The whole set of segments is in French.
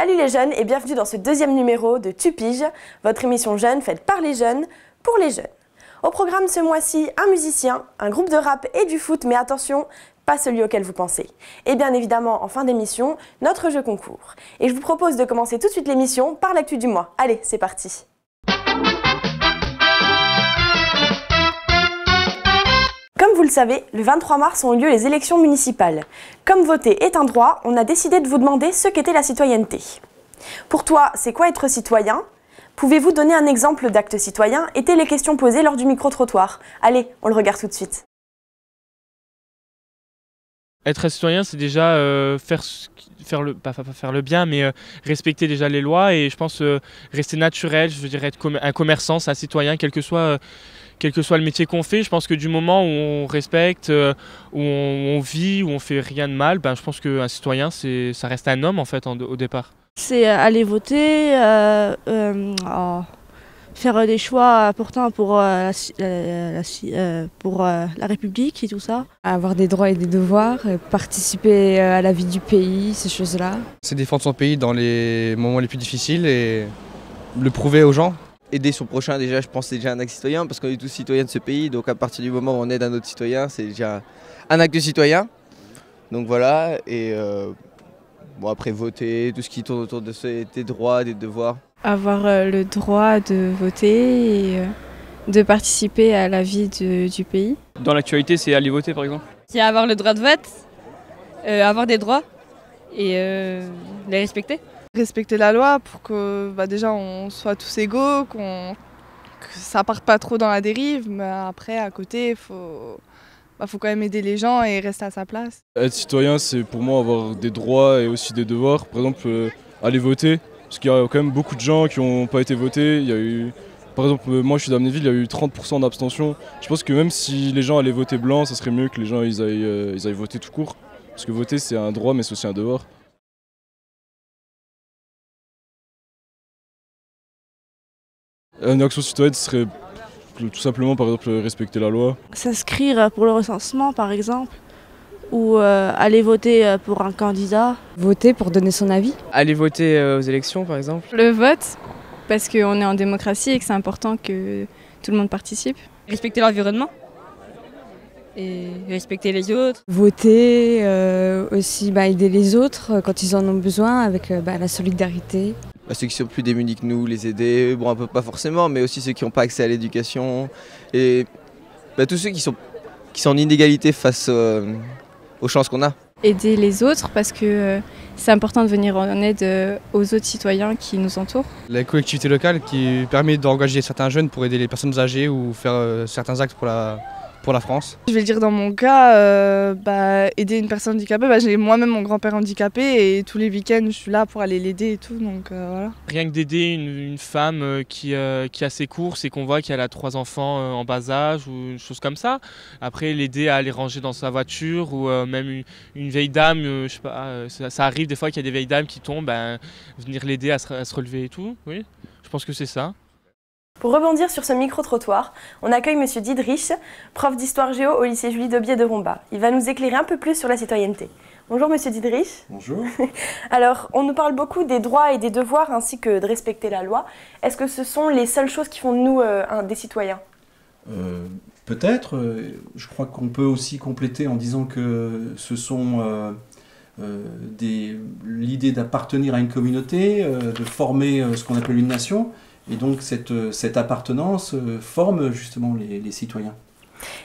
Salut les jeunes et bienvenue dans ce deuxième numéro de Tu piges, votre émission jeune faite par les jeunes, pour les jeunes. Au programme ce mois-ci, un musicien, un groupe de rap et du foot, mais attention, pas celui auquel vous pensez. Et bien évidemment, en fin d'émission, notre jeu concours. Et je vous propose de commencer tout de suite l'émission par l'actu du mois. Allez, c'est parti. Comme vous le savez, le 23 mars ont eu lieu les élections municipales. Comme voter est un droit, on a décidé de vous demander ce qu'était la citoyenneté. Pour toi, c'est quoi être citoyen ? Pouvez-vous donner un exemple d'acte citoyen ? Étaient les questions posées lors du micro-trottoir. Allez, on le regarde tout de suite. Être citoyen, c'est déjà faire le bien, mais respecter déjà les lois et je pense rester naturel. Je veux dire être un commerçant, c'est un citoyen, quel que soit le métier qu'on fait. Je pense que du moment où on respecte, où on vit, où on fait rien de mal, je pense qu'un citoyen, ça reste un homme en fait au départ. C'est aller voter, faire des choix importants pour la République et tout ça. Avoir des droits et des devoirs, participer à la vie du pays, ces choses-là. C'est défendre son pays dans les moments les plus difficiles et le prouver aux gens. Aider son prochain, déjà, je pense que c'est déjà un acte citoyen parce qu'on est tous citoyens de ce pays. Donc à partir du moment où on aide un autre citoyen, c'est déjà un acte citoyen. Donc voilà, et après voter, tout ce qui tourne autour de des droits, des devoirs. Avoir le droit de voter et de participer à la vie du pays. Dans l'actualité, c'est aller voter par exemple. C'est avoir le droit de vote, avoir des droits et les respecter. Respecter la loi pour que déjà on soit tous égaux, que ça parte pas trop dans la dérive, mais après à côté il faut quand même aider les gens et rester à sa place. Être citoyen, c'est pour moi avoir des droits et aussi des devoirs. Par exemple, aller voter, parce qu'il y a quand même beaucoup de gens qui n'ont pas été votés. Il y a eu, par exemple, moi je suis d'Amnéville, il y a eu 30% d'abstention. Je pense que même si les gens allaient voter blanc, ça serait mieux que les gens ils aillent voter tout court. Parce que voter c'est un droit mais c'est aussi un devoir. Une action citoyenne serait tout simplement par exemple respecter la loi. S'inscrire pour le recensement par exemple, ou aller voter pour un candidat. Voter pour donner son avis. Aller voter aux élections par exemple. Le vote, parce qu'on est en démocratie et que c'est important que tout le monde participe. Respecter l'environnement et respecter les autres. Voter, aussi aider les autres quand ils en ont besoin avec la solidarité. Ceux qui sont plus démunis que nous, les aider, un peu pas forcément, mais aussi ceux qui n'ont pas accès à l'éducation et tous ceux qui sont en inégalité face aux chances qu'on a. Aider les autres parce que c'est important de venir en aide aux autres citoyens qui nous entourent. La collectivité locale qui permet d'engager certains jeunes pour aider les personnes âgées ou faire certains actes pour la France. Je vais le dire dans mon cas, aider une personne handicapée, j'ai moi-même mon grand-père handicapé et tous les week-ends je suis là pour aller l'aider et tout, donc voilà. Rien que d'aider une femme qui a ses courses et qu'on voit qu'elle a 3 enfants en bas âge ou une chose comme ça. Après l'aider à les ranger dans sa voiture ou même une vieille dame, je sais pas, ça arrive des fois qu'il y a des vieilles dames qui tombent, venir l'aider à se relever et tout, oui, je pense que c'est ça. Pour rebondir sur ce micro-trottoir, on accueille Monsieur Didrich, prof d'histoire géo au lycée Julie Daubié de Romba. Il va nous éclairer un peu plus sur la citoyenneté. Bonjour Monsieur Didrich. Bonjour. Alors, on nous parle beaucoup des droits et des devoirs ainsi que de respecter la loi. Est-ce que ce sont les seules choses qui font de nous des citoyens ? Peut-être. Je crois qu'on peut aussi compléter en disant que ce sont l'idée d'appartenir à une communauté, de former ce qu'on appelle une nation. Et donc cette appartenance forme justement les citoyens.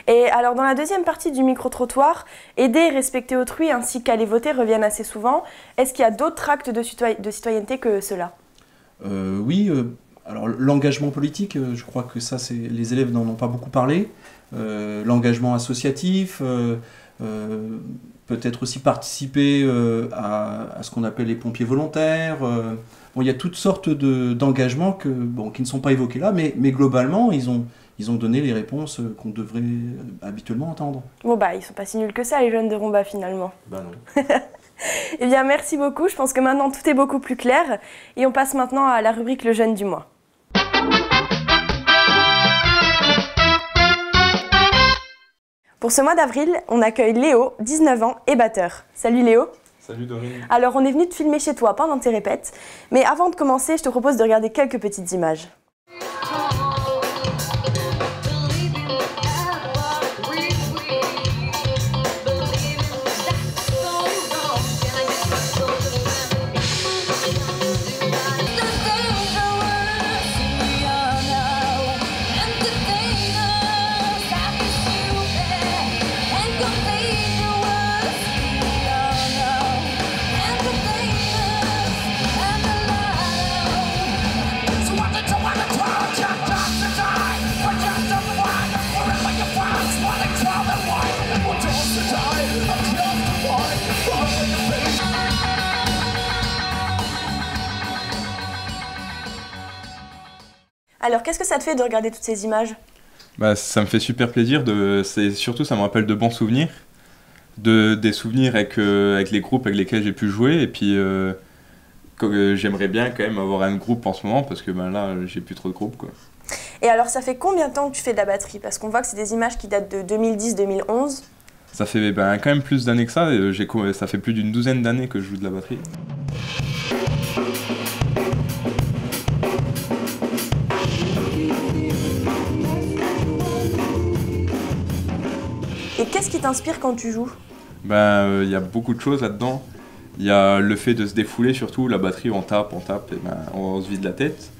Et alors dans la deuxième partie du micro-trottoir, aider et respecter autrui ainsi qu'aller voter reviennent assez souvent. Est-ce qu'il y a d'autres actes de citoyenneté que cela ? Oui, alors l'engagement politique, je crois que ça les élèves n'en ont pas beaucoup parlé. L'engagement associatif, peut-être aussi participer à ce qu'on appelle les pompiers volontaires. Il y a toutes sortes d'engagements qui ne sont pas évoqués là, mais globalement, ils ont donné les réponses qu'on devrait habituellement entendre. Bon ils sont pas si nuls que ça, les jeunes de Romba, finalement. Non. Eh bien, merci beaucoup. Je pense que maintenant, tout est beaucoup plus clair. Et on passe maintenant à la rubrique Le Jeune du mois. Pour ce mois d'avril, on accueille Léo, 19 ans et batteur. Salut Léo. Salut Dorine. Alors, on est venu te filmer chez toi pendant tes répètes, mais avant de commencer, je te propose de regarder quelques petites images. Alors, qu'est-ce que ça te fait de regarder toutes ces images? Bah, ça me fait super plaisir, surtout ça me rappelle de bons souvenirs, des souvenirs avec les groupes avec lesquels j'ai pu jouer, et puis j'aimerais bien quand même avoir un groupe en ce moment, parce que ben, là j'ai plus trop de groupes, quoi. Et alors, ça fait combien de temps que tu fais de la batterie? Parce qu'on voit que c'est des images qui datent de 2010-2011. Ça fait quand même plus d'années que ça, ça fait plus d'une douzaine d'années que je joue de la batterie. Et qu'est-ce qui t'inspire quand tu joues? Y a beaucoup de choses là-dedans. Il y a le fait de se défouler surtout, la batterie on tape, et on se vide la tête.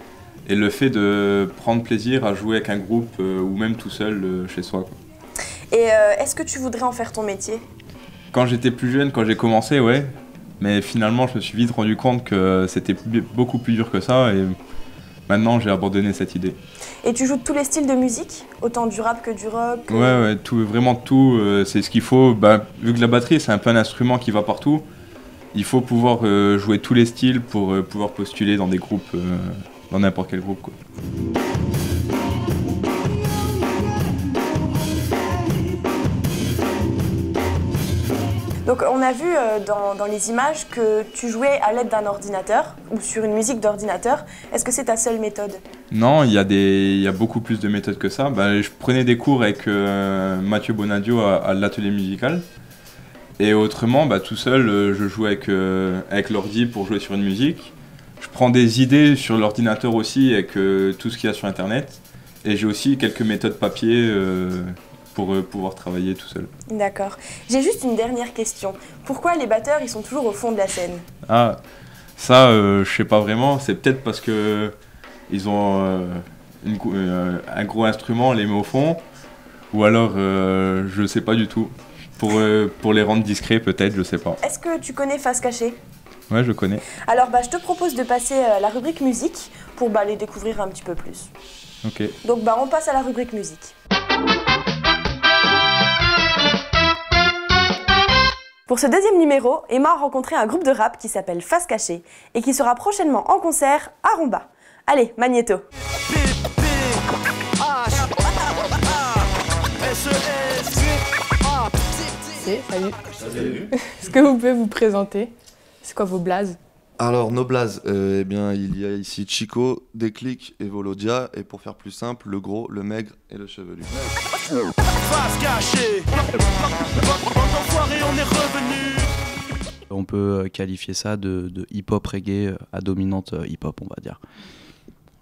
Et le fait de prendre plaisir à jouer avec un groupe ou même tout seul chez soi, quoi. Et est-ce que tu voudrais en faire ton métier? Quand j'étais plus jeune, quand j'ai commencé, ouais. Mais finalement je me suis vite rendu compte que c'était beaucoup plus dur que ça, et maintenant j'ai abandonné cette idée. Et tu joues de tous les styles de musique? Autant du rap que du rock? Ouais, vraiment tout, c'est ce qu'il faut. Vu que la batterie c'est un peu un instrument qui va partout, il faut pouvoir jouer tous les styles pour pouvoir postuler dans des groupes, dans n'importe quel groupe, quoi. Donc on a vu dans les images que tu jouais à l'aide d'un ordinateur ou sur une musique d'ordinateur. Est-ce que c'est ta seule méthode? Non, il y a beaucoup plus de méthodes que ça. Je prenais des cours avec Mathieu Bonadio à l'atelier musical. Et autrement, tout seul, je joue avec l'ordi pour jouer sur une musique. Je prends des idées sur l'ordinateur aussi avec tout ce qu'il y a sur Internet. Et j'ai aussi quelques méthodes papier pour pouvoir travailler tout seul. D'accord. J'ai juste une dernière question. Pourquoi les batteurs, ils sont toujours au fond de la scène? Ah, ça, je sais pas vraiment. C'est peut-être parce que ils ont un gros instrument, on les met au fond. Ou alors, je sais pas du tout. Pour les rendre discrets, peut-être, je sais pas. Est-ce que tu connais Face Cachée? Ouais, je connais. Alors, je te propose de passer à la rubrique musique pour les découvrir un petit peu plus. Ok. Donc, on passe à la rubrique musique. Pour ce deuxième numéro, Emma a rencontré un groupe de rap qui s'appelle Face Cachée et qui sera prochainement en concert à Rumba. Allez, Magnéto. Salut. Salut. Est-ce que vous pouvez vous présenter? C'est quoi vos blazes? Alors, nos blazes, il y a ici Chico, Déclic et Volodia. Et pour faire plus simple, le gros, le maigre et le chevelu. Face cachée. On est revenu. On peut qualifier ça de hip-hop reggae à dominante hip-hop, on va dire.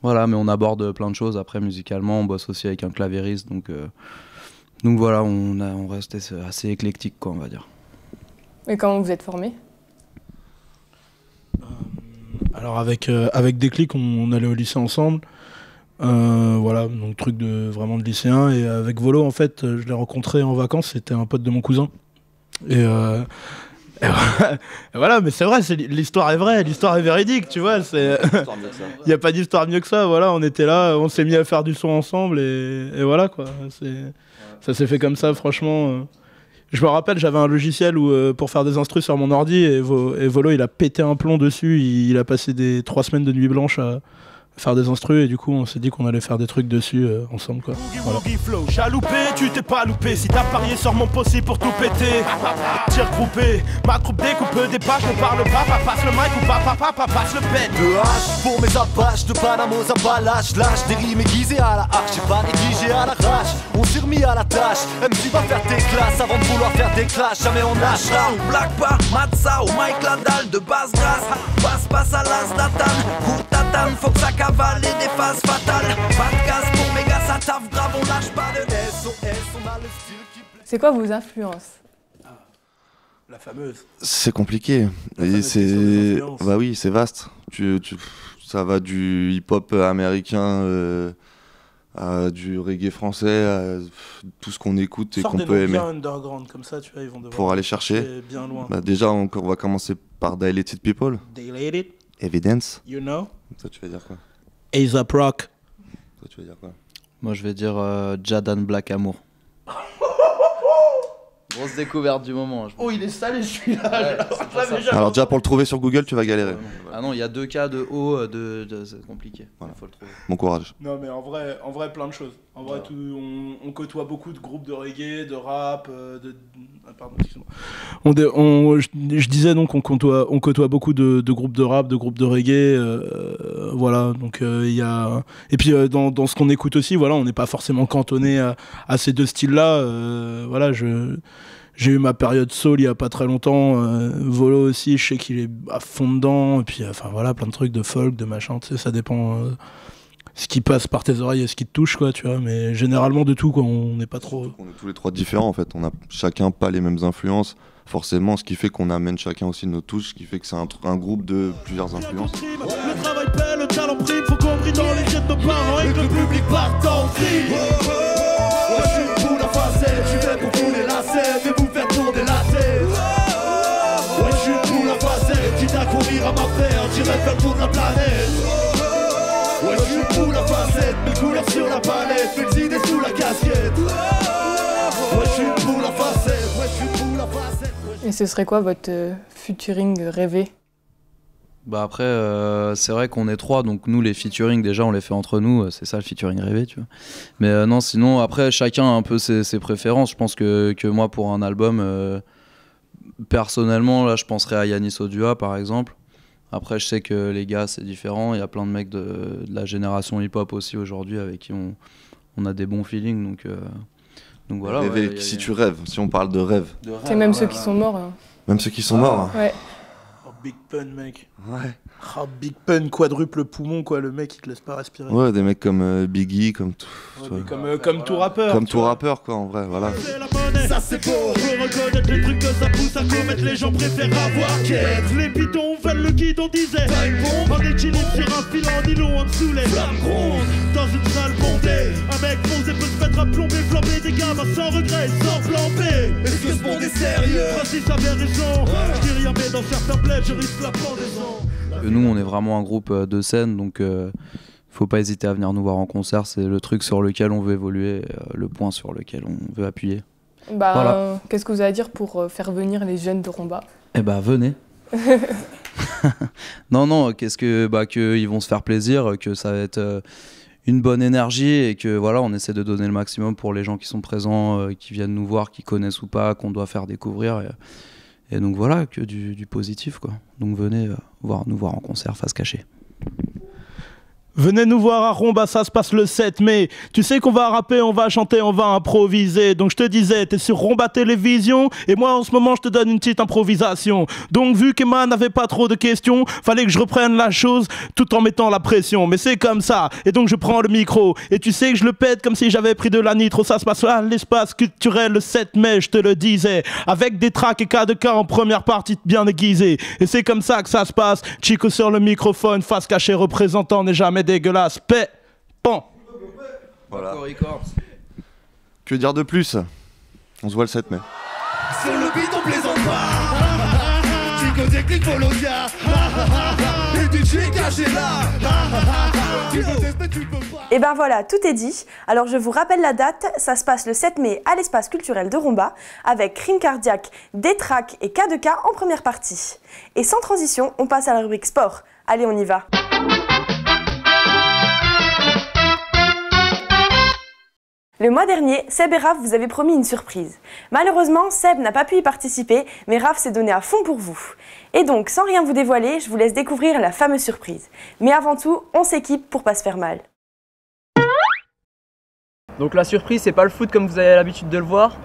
Voilà, mais on aborde plein de choses. Après, musicalement, on bosse aussi avec un clavieriste. Donc voilà, on reste assez éclectique, quoi, on va dire. Et comment vous êtes formé? Alors avec Déclic, on allait au lycée ensemble. Voilà, donc truc vraiment de lycéen. Et avec Volo, en fait, je l'ai rencontré en vacances. C'était un pote de mon cousin. Et voilà, mais c'est vrai, l'histoire est vraie, l'histoire est véridique, tu vois. Il n'y a pas d'histoire mieux que ça. Voilà, on était là, on s'est mis à faire du son ensemble et voilà, quoi. Ça s'est fait comme ça, franchement. Je me rappelle, j'avais un logiciel pour faire des instrus sur mon ordi et Volo, il a pété un plomb dessus. Il a passé 3 semaines de nuit blanche faire des instrus et du coup on s'est dit qu'on allait faire des trucs dessus ensemble quoi. Voilà. J'ai loupé, tu t'es pas loupé. Si t'as parié sur mon possible pour tout péter. Tir groupé, ma troupe découpe des pages. Ne parle pas, passe le mic ou papa passe le pet. De hache pour mes apaches, de Panama aux Appalaches. Lâche des rimes aiguisées à la hache. J'ai pas négligé à l'arrache, on s'est remis à la tâche. MC va faire tes classes avant de vouloir faire des clashs. Jamais on lâchera. Black Bar, Matza ou Mike Landal de basse grâce. Passe à l'as Nathan. Pour Tatane, faut que ça cavale et des phases fatales. Pas de casse pour méga, ça taffe grave, on lâche pas de SOS, on a le style qui plaît. C'est quoi vos influences? La fameuse. C'est compliqué. Et c'est bah oui, c'est vaste. Ça va du hip-hop américain à du reggae français, à tout ce qu'on écoute et qu'on peut aimer. Bien underground comme ça, tu vois, ils vont devoir pour aller chercher. Bien loin. Bah déjà, on va commencer par Dilated People. Dilated. Evidence. You know. Toi, tu vas dire quoi? A$AP Rock. Toi, tu vas dire quoi? Moi, je vais dire Jadan Black Amour. Grosse découverte du moment. Oh, il est salé celui-là. Ouais, alors déjà pour le trouver sur Google, tu vas galérer. Ah non, il y a 2 cas de haut, c'est compliqué. Voilà. Faut le trouver. Bon courage. Non mais en vrai plein de choses. En vrai, on côtoie beaucoup de groupes de reggae, de rap, pardon, excuse-moi. Je disais donc on côtoie beaucoup de groupes de rap, de groupes de reggae, voilà. Donc il y a et puis dans ce qu'on écoute aussi, voilà, on n'est pas forcément cantonné à ces deux styles-là. Voilà, j'ai eu ma période soul il y a pas très longtemps. Volo aussi, je sais qu'il est à fond dedans. Et puis enfin voilà, plein de trucs de folk, de machin. Tu sais, ça dépend. Ce qui passe par tes oreilles et ce qui te touche, quoi, tu vois, mais généralement de tout, quoi, on n'est pas trop... On est tous les trois différents, en fait, on a chacun pas les mêmes influences, forcément, ce qui fait qu'on amène chacun aussi nos touches, ce qui fait que c'est un groupe de plusieurs influences. Le travail paie, le talent prime, faut qu'on brille dans les yeux de nos parents et que le public parte en cri. Ouais, je suis pour la facette, je suis fait pour tous les lacets, et vous faire tourner la tête. Ouais, je suis pour la facette, quitte à courir à ma perte, j'irai faire le tour de la planète. Ouais, je suis pour la facette, mille couleurs sur la palette, mes idées sous la casquette. Ouais, je suis pour la facette, ouais, je suis pour la facette. Et ce serait quoi votre featuring rêvé? Bah après, c'est vrai qu'on est 3, donc nous les featuring déjà on les fait entre nous, c'est ça le featuring rêvé, tu vois. Mais non, sinon après chacun a un peu ses préférences. Je pense que moi pour un album, personnellement là je penserais à Yanis Odua par exemple. Après, je sais que les gars, c'est différent. Il y a plein de mecs de la génération hip-hop aussi aujourd'hui avec qui on a des bons feelings. Donc voilà. Rêver, ouais, si tu rêves, si on parle de rêve. C'est même ceux qui sont morts. Hein. Même ceux qui sont morts. Ouais. Oh, Big Pun, mec. Ouais. Oh, Big Pun, quadruple poumon, quoi. Le mec, il te laisse pas respirer. Ouais, des mecs comme Biggie, comme tout. Ouais, comme tout rappeur. Comme tout rappeur, quoi, en vrai, voilà. Ça c'est beau, faut reconnaître les trucs que ça pousse à commettre, les gens préfèrent avoir quête. Les bidons veulent le guidon disait en équilibre sur un fil en nylon en dessous les flammes grondent. Dans une salle bondée, un mec posé peut se mettre à plomber, flamber des gamins sans regret, sans plan B. Est-ce que ce monde est sérieux? Francis avait raison, je dis rien mais dans certains bleds je risque la pendaison. Nous on est vraiment un groupe de scène, donc faut pas hésiter à venir nous voir en concert, c'est le truc sur lequel on veut évoluer, le point sur lequel on veut appuyer. Bah, voilà. Qu'est-ce que vous avez à dire pour faire venir les jeunes de Romba? Eh bah venez. Non, qu'ils vont se faire plaisir, que ça va être une bonne énergie et que voilà, on essaie de donner le maximum pour les gens qui sont présents, qui viennent nous voir, qui connaissent ou pas, qu'on doit faire découvrir. Et donc voilà, que du positif, quoi. Donc venez nous voir en concert face cachée. Venez nous voir à Romba, ça se passe le 7 mai. Tu sais qu'on va rapper, on va chanter, on va improviser. Donc je te disais, t'es sur Romba Télévision et moi en ce moment je te donne une petite improvisation. Donc vu qu'Emma n'avait pas trop de questions, fallait que je reprenne la chose tout en mettant la pression. Mais c'est comme ça, et donc je prends le micro. Et tu sais que je le pète comme si j'avais pris de la nitro. Ça se passe à l'espace culturel le 7 mai, je te le disais. Avec des tracks et cas de cas en première partie bien aiguisés. Et c'est comme ça que ça se passe. Chico sur le microphone, face cachée représentant n'est jamais dégueulasse. Paix, pan. Voilà. Que dire de plus? On se voit le 7 mai. Sur le beat on plaisante pas. Chico déclic Volodia. Et DJ caché là. Et ben voilà, tout est dit. Alors je vous rappelle la date, ça se passe le 7 mai à l'espace culturel de Romba avec Crime Cardiaque, Détrac et Cas de Cas en première partie. Et sans transition, on passe à la rubrique sport. Allez, on y va. Le mois dernier, Seb et Raph vous avaient promis une surprise. Malheureusement, Seb n'a pas pu y participer, mais Raph s'est donné à fond pour vous. Et donc, sans rien vous dévoiler, je vous laisse découvrir la fameuse surprise. Mais avant tout, on s'équipe pour pas se faire mal. Donc la surprise, c'est pas le foot comme vous avez l'habitude de le voir,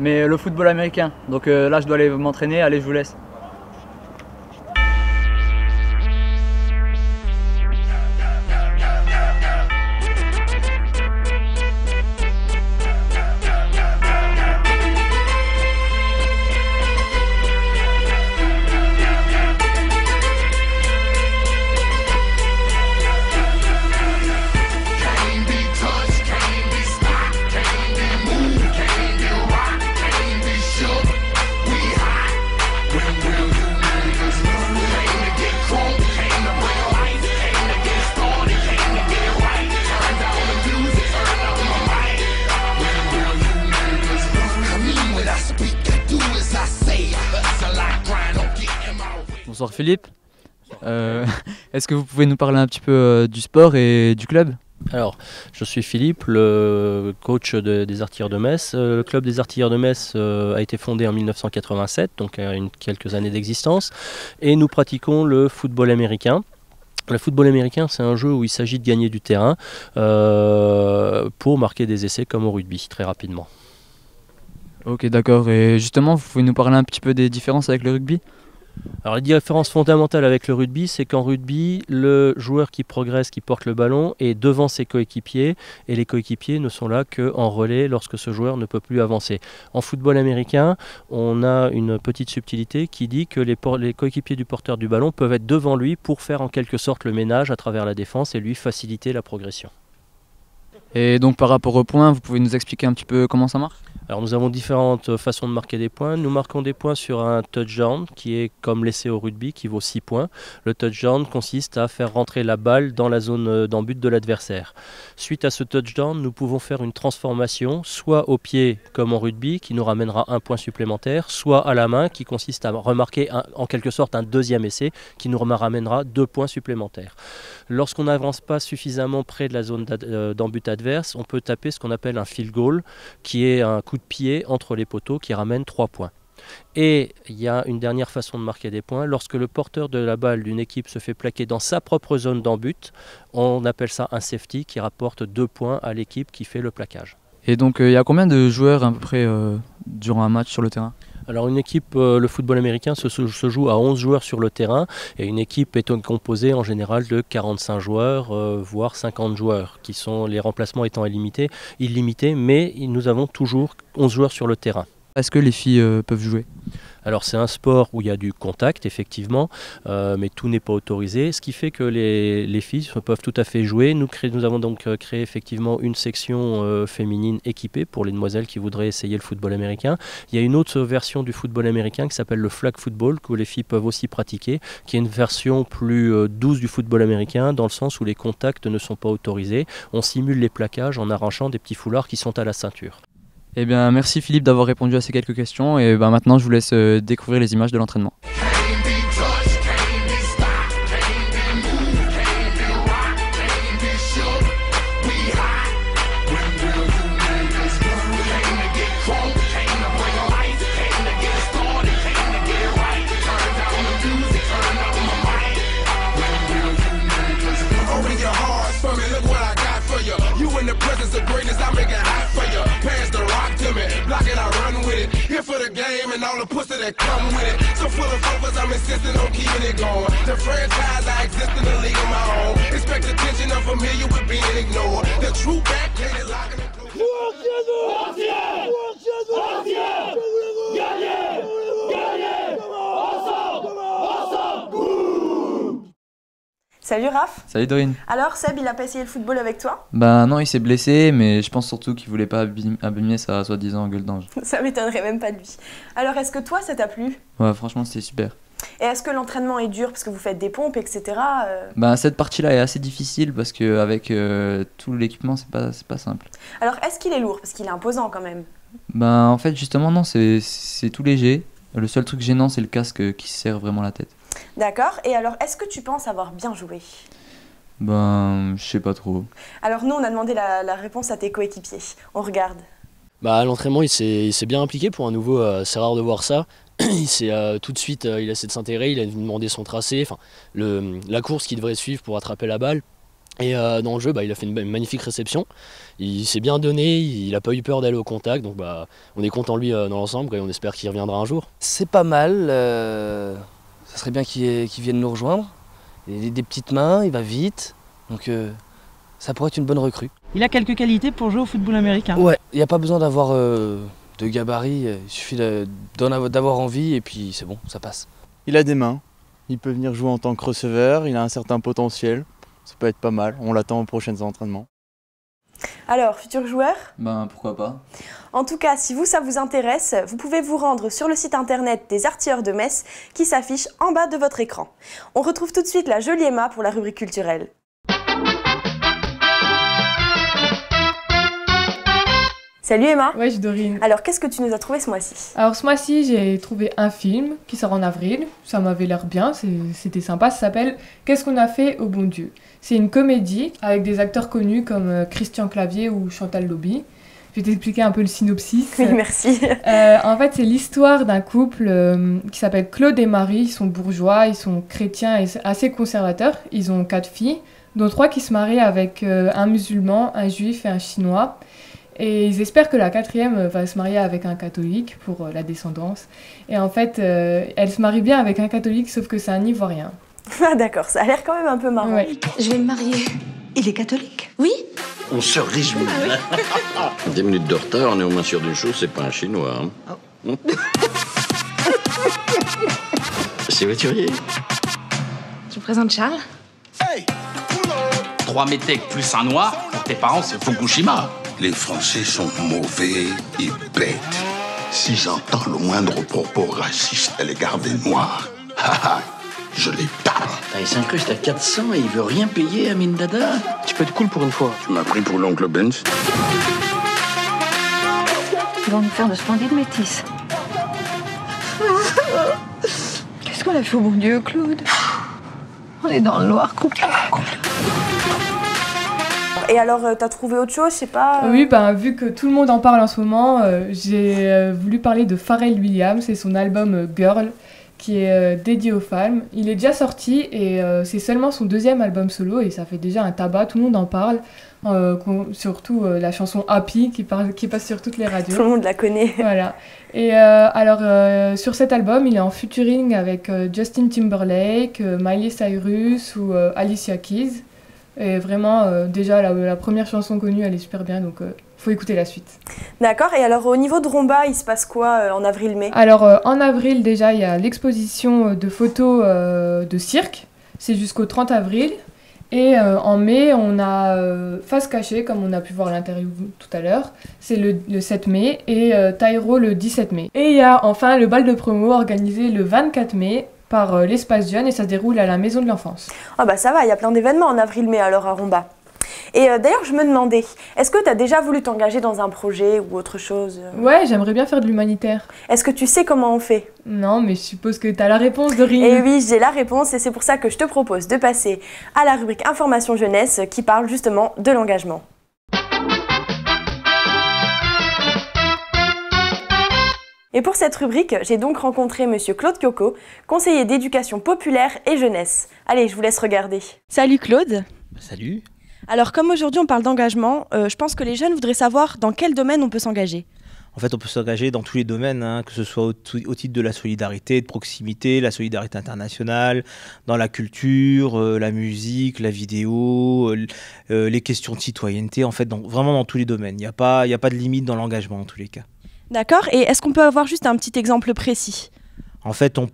mais le football américain. Donc là, je dois aller m'entraîner. Allez, je vous laisse. Bonsoir Philippe, est-ce que vous pouvez nous parler un petit peu du sport et du club? Alors, je suis Philippe, le coach des Artilleurs de Metz. Le club des Artilleurs de Metz a été fondé en 1987, donc a quelques années d'existence, et nous pratiquons le football américain. Le football américain, c'est un jeu où il s'agit de gagner du terrain pour marquer des essais comme au rugby, très rapidement. Ok, d'accord. Et justement, vous pouvez nous parler un petit peu des différences avec le rugby? Alors la différence fondamentale avec le rugby, c'est qu'en rugby, le joueur qui progresse, qui porte le ballon, est devant ses coéquipiers et les coéquipiers ne sont là qu'en relais lorsque ce joueur ne peut plus avancer. En football américain, on a une petite subtilité qui dit que les coéquipiers du porteur du ballon peuvent être devant lui pour faire en quelque sorte le ménage à travers la défense et lui faciliter la progression. Et donc par rapport aux points, vous pouvez nous expliquer un petit peu comment ça marche? Alors nous avons différentes façons de marquer des points. Nous marquons des points sur un touchdown qui est comme l'essai au rugby qui vaut 6 points. Le touchdown consiste à faire rentrer la balle dans la zone d'en-but de l'adversaire. Suite à ce touchdown, nous pouvons faire une transformation soit au pied comme en rugby qui nous ramènera 1 point supplémentaire, soit à la main qui consiste à remarquer en quelque sorte un deuxième essai qui nous ramènera 2 points supplémentaires. Lorsqu'on n'avance pas suffisamment près de la zone d'en-but adverse, on peut taper ce qu'on appelle un field goal qui est un coup de pied entre les poteaux qui ramène 3 points. Et il y a une dernière façon de marquer des points. Lorsque le porteur de la balle d'une équipe se fait plaquer dans sa propre zone d'en-but, on appelle ça un safety qui rapporte 2 points à l'équipe qui fait le plaquage. Et donc il y a combien de joueurs à peu près durant un match sur le terrain? Alors une équipe, le football américain se joue à 11 joueurs sur le terrain et une équipe est composée en général de 45 joueurs, voire 50 joueurs, qui sont les remplacements étant illimités, mais nous avons toujours 11 joueurs sur le terrain. Est-ce que les filles peuvent jouer? Alors c'est un sport où il y a du contact effectivement, mais tout n'est pas autorisé, ce qui fait que les filles peuvent tout à fait jouer. Nous avons donc créé effectivement une section féminine équipée pour les demoiselles qui voudraient essayer le football américain. Il y a une autre version du football américain qui s'appelle le flag football, que les filles peuvent aussi pratiquer, qui est une version plus douce du football américain, dans le sens où les contacts ne sont pas autorisés. On simule les plaquages en arrachant des petits foulards qui sont à la ceinture. Eh bien, merci Philippe d'avoir répondu à ces quelques questions et maintenant je vous laisse découvrir les images de l'entraînement. And all the pussy that come with it. So full of focus, I'm insisting on keeping it going. The franchise, I exist in the league of my own. Expect attention, I'm familiar with being ignored. The true back, painted locking and Salut Raph. Salut Dorine. Alors Seb, il a pas essayé le football avec toi? Ben non, il s'est blessé, mais je pense surtout qu'il voulait pas abîmer sa soi-disant gueule d'ange. Ça m'étonnerait même pas de lui. Alors est-ce que toi ça t'a plu? Ouais, franchement c'était super. Et est-ce que l'entraînement est dur parce que vous faites des pompes, etc. Ben cette partie-là est assez difficile parce qu'avec tout l'équipement c'est pas simple. Alors est-ce qu'il est lourd? Parce qu'il est imposant quand même. Ben en fait justement non, c'est tout léger. Le seul truc gênant c'est le casque qui serre vraiment la tête. D'accord, et alors est-ce que tu penses avoir bien joué? Ben, je sais pas trop. Alors nous, on a demandé la réponse à tes coéquipiers. On regarde. Bah, à l'entraînement, il s'est bien impliqué. Pour un nouveau, c'est rare de voir ça. Il s'est tout de suite, il a essayé de s'intégrer, il a demandé son tracé, enfin, la course qu'il devrait suivre pour attraper la balle. Et dans le jeu, bah, il a fait une magnifique réception. Il s'est bien donné, il n'a pas eu peur d'aller au contact. Donc bah, on est content de lui dans l'ensemble et on espère qu'il reviendra un jour. C'est pas mal. Ça serait bien qu'il vienne nous rejoindre. Il a des petites mains, il va vite. Donc ça pourrait être une bonne recrue. Il a quelques qualités pour jouer au football américain. Ouais, il n'y a pas besoin d'avoir de gabarit. Il suffit d'avoir envie et puis c'est bon, ça passe. Il a des mains. Il peut venir jouer en tant que receveur. Il a un certain potentiel. Ça peut être pas mal, on l'attend aux prochains entraînements. Alors, futur joueur ? Ben pourquoi pas. En tout cas, si ça vous intéresse, vous pouvez vous rendre sur le site internet des Artilleurs de Metz qui s'affiche en bas de votre écran. On retrouve tout de suite la jolie Emma pour la rubrique culturelle. Salut Emma. Ouais, je Dorine. Alors, qu'est-ce que tu nous as trouvé ce mois-ci ? Alors ce mois-ci, j'ai trouvé un film qui sort en avril. Ça m'avait l'air bien, c'était sympa. Ça s'appelle Qu'est-ce qu'on a fait au bon Dieu ? C'est une comédie avec des acteurs connus comme Christian Clavier ou Chantal Lobby. Je vais t'expliquer un peu le synopsis. Oui, merci. En fait, c'est l'histoire d'un couple qui s'appelle Claude et Marie. Ils sont bourgeois, ils sont chrétiens et assez conservateurs. Ils ont 4 filles, dont 3 qui se marient avec un musulman, un juif et un chinois. Et ils espèrent que la 4e va se marier avec un catholique pour la descendance. Et en fait, elle se marie bien avec un catholique, sauf que c'est un Ivoirien. Ah d'accord, ça a l'air quand même un peu marrant. Ouais. Je vais me marier. Il est catholique ? Oui. On se réjouit. 10 minutes de retard, on est au moins sûr d'une chose, c'est pas un Chinois. Hein. C'est voiturier. Je vous présente Charles. 3 métèques plus un noir, pour tes parents, c'est Fukushima. Les Français sont mauvais et bêtes. Si j'entends le moindre propos raciste à l'égard des Noirs, je les tape. Il s'incruste à 400 et il veut rien payer à Mindada. Tu peux être cool pour une fois. Tu m'as pris pour l'oncle Benz. Ils vont nous faire de splendides métis. Qu'est-ce qu'on a fait au bon Dieu, Claude ? On est dans le noir complet. Et alors, t'as trouvé autre chose, je sais pas Oui, ben, vu que tout le monde en parle en ce moment, j'ai voulu parler de Pharrell Williams et son album Girl, qui est dédié aux femmes. Il est déjà sorti et c'est seulement son 2e album solo et ça fait déjà un tabac, tout le monde en parle. Surtout la chanson Happy qui passe sur toutes les radios. Tout le monde la connaît. Voilà. Et alors, sur cet album, il est en featuring avec Justin Timberlake, Miley Cyrus ou Alicia Keys. Et vraiment, déjà, la première chanson connue, elle est super bien, donc faut écouter la suite. D'accord, et alors au niveau de Rumba, il se passe quoi en avril-mai ? Alors en avril, déjà, il y a l'exposition de photos de cirque, c'est jusqu'au 30 avril. Et en mai, on a Face Cachée, comme on a pu voir à l'interview tout à l'heure, c'est le 7 mai, et Tyro le 17 mai. Et il y a enfin le bal de promo organisé le 24 mai, par l'Espace Jeune et ça se déroule à la Maison de l'Enfance. Ah bah ça va, il y a plein d'événements en avril-mai alors à Rumba. Et d'ailleurs, je me demandais, est-ce que tu as déjà voulu t'engager dans un projet ou autre chose ? Ouais, j'aimerais bien faire de l'humanitaire. Est-ce que tu sais comment on fait ? Non, mais je suppose que tu as la réponse, Dorine. Et oui, j'ai la réponse et c'est pour ça que je te propose de passer à la rubrique Information Jeunesse qui parle justement de l'engagement. Et pour cette rubrique, j'ai donc rencontré Monsieur Claude Kyoko, conseiller d'éducation populaire et jeunesse. Allez, je vous laisse regarder. Salut Claude. Salut. Alors comme aujourd'hui on parle d'engagement, je pense que les jeunes voudraient savoir dans quel domaine on peut s'engager. En fait, on peut s'engager dans tous les domaines, hein, que ce soit au titre de la solidarité, de proximité, la solidarité internationale, dans la culture, la musique, la vidéo, les questions de citoyenneté, en fait, vraiment dans tous les domaines. Il n'y a pas de limite dans l'engagement en tous les cas. D'accord, et est-ce qu'on peut avoir juste un petit exemple précis ? En fait, je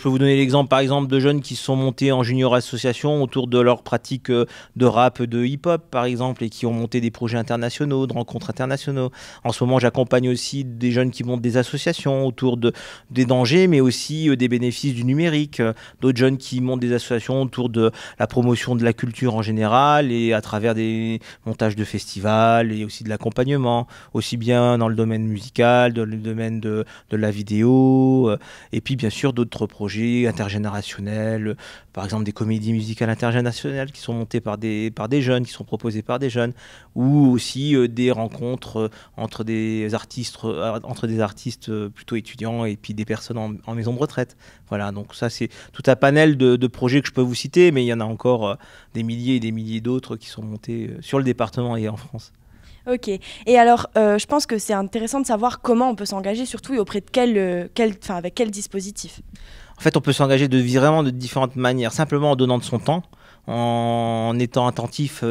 peux vous donner l'exemple par exemple de jeunes qui sont montés en junior association autour de leur pratique de rap, de hip-hop par exemple, et qui ont monté des projets internationaux, de rencontres internationaux. En ce moment, j'accompagne aussi des jeunes qui montent des associations autour des dangers, mais aussi des bénéfices du numérique. D'autres jeunes qui montent des associations autour de la promotion de la culture en général et à travers des montages de festivals et aussi de l'accompagnement, aussi bien dans le domaine musical, dans le domaine de la vidéo. Et puis bien sûr d'autres projets intergénérationnels, par exemple des comédies musicales intergénérationnelles qui sont montées par des jeunes, qui sont proposées par des jeunes, ou aussi des rencontres entre des artistes plutôt étudiants et puis des personnes en maison de retraite. Voilà, donc ça c'est tout un panel de projets que je peux vous citer, mais il y en a encore des milliers et des milliers d'autres qui sont montés sur le département et en France. Ok. Et alors, je pense que c'est intéressant de savoir comment on peut s'engager, surtout et auprès de avec quel dispositif. En fait, on peut s'engager vraiment de différentes manières, simplement en donnant de son temps, en étant attentif,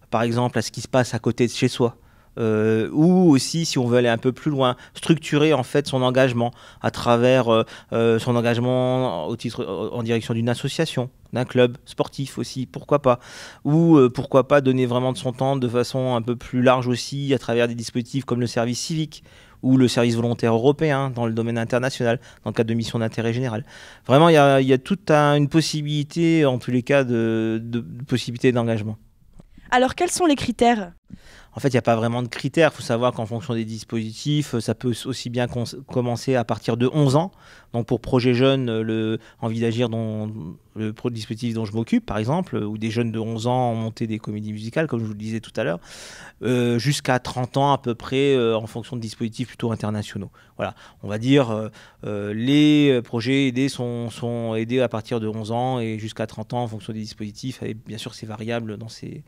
par exemple, à ce qui se passe à côté de chez soi. Ou aussi, si on veut aller un peu plus loin, structurer en fait son engagement à travers son engagement en direction d'une association, d'un club sportif aussi, pourquoi pas. Ou pourquoi pas donner vraiment de son temps de façon un peu plus large aussi à travers des dispositifs comme le service civique ou le service volontaire européen dans le domaine international, dans le cadre de missions d'intérêt général. Vraiment, il y a toute une possibilité, en tous les cas, de possibilité d'engagement. Alors, quels sont les critères ? En fait, il n'y a pas vraiment de critères. Il faut savoir qu'en fonction des dispositifs, ça peut aussi bien commencer à partir de 11 ans. Donc pour Projet Jeune, Envie d'agir, le dispositif dont je m'occupe, par exemple, où des jeunes de 11 ans ont monté des comédies musicales, comme je vous le disais tout à l'heure, jusqu'à 30 ans à peu près, en fonction de dispositifs plutôt internationaux. Voilà, on va dire les projets aidés sont aidés à partir de 11 ans et jusqu'à 30 ans en fonction des dispositifs. Et bien sûr, c'est variable dans ces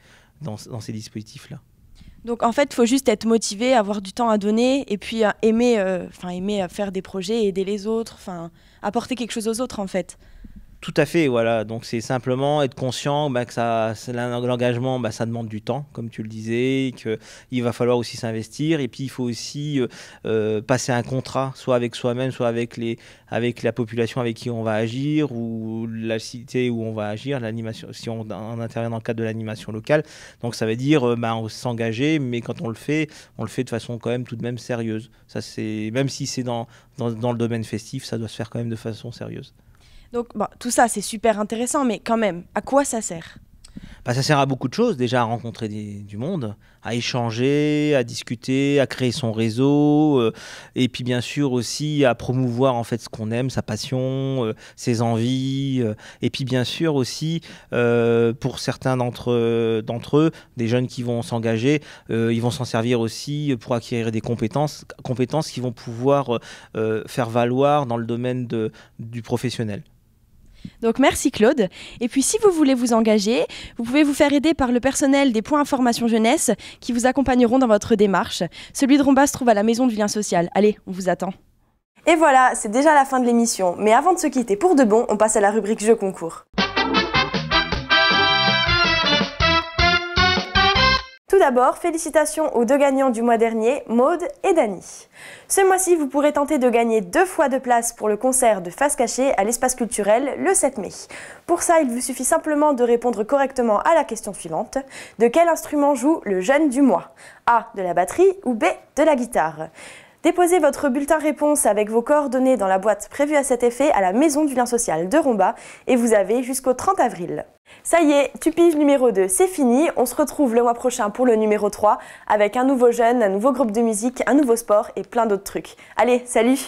dispositifs-là. Donc en fait, il faut juste être motivé, avoir du temps à donner et puis aimer faire des projets, aider les autres, apporter quelque chose aux autres en fait. Tout à fait, voilà. Donc c'est simplement être conscient que l'engagement, ça demande du temps, comme tu le disais, qu'il va falloir aussi s'investir. Et puis il faut aussi passer un contrat, soit avec soi-même, soit avec la population avec qui on va agir, ou la cité où on va agir, l'animation, si on intervient dans le cadre de l'animation locale. Donc ça veut dire s'engager, mais quand on le fait de façon quand même tout de même sérieuse. Ça, même si c'est dans le domaine festif, ça doit se faire quand même de façon sérieuse. Donc tout ça c'est super intéressant, mais quand même, à quoi ça sert ? Ça sert à beaucoup de choses, déjà à rencontrer du monde, à échanger, à discuter, à créer son réseau, et puis bien sûr aussi à promouvoir en fait ce qu'on aime, sa passion, ses envies, et puis bien sûr aussi pour certains d'entre eux, des jeunes qui vont s'engager, ils vont s'en servir aussi pour acquérir des compétences qui vont pouvoir faire valoir dans le domaine du professionnel. Donc merci Claude. Et puis si vous voulez vous engager, vous pouvez vous faire aider par le personnel des points information jeunesse qui vous accompagneront dans votre démarche. Celui de Romba se trouve à la maison du lien social. Allez, on vous attend. Et voilà, c'est déjà la fin de l'émission. Mais avant de se quitter pour de bon, on passe à la rubrique Jeux concours. Tout d'abord, félicitations aux deux gagnants du mois dernier, Maude et Dany. Ce mois-ci, vous pourrez tenter de gagner 2 fois de place pour le concert de Face Cachée à l'espace culturel le 7 mai. Pour ça, il vous suffit simplement de répondre correctement à la question suivante. De quel instrument joue le jeune du mois ? A, de la batterie ou B, de la guitare ? Déposez votre bulletin réponse avec vos coordonnées dans la boîte prévue à cet effet à la maison du lien social de Romba et vous avez jusqu'au 30 avril. Ça y est, Tu piges numéro 2, c'est fini. On se retrouve le mois prochain pour le numéro 3 avec un nouveau jeune, un nouveau groupe de musique, un nouveau sport et plein d'autres trucs. Allez, salut!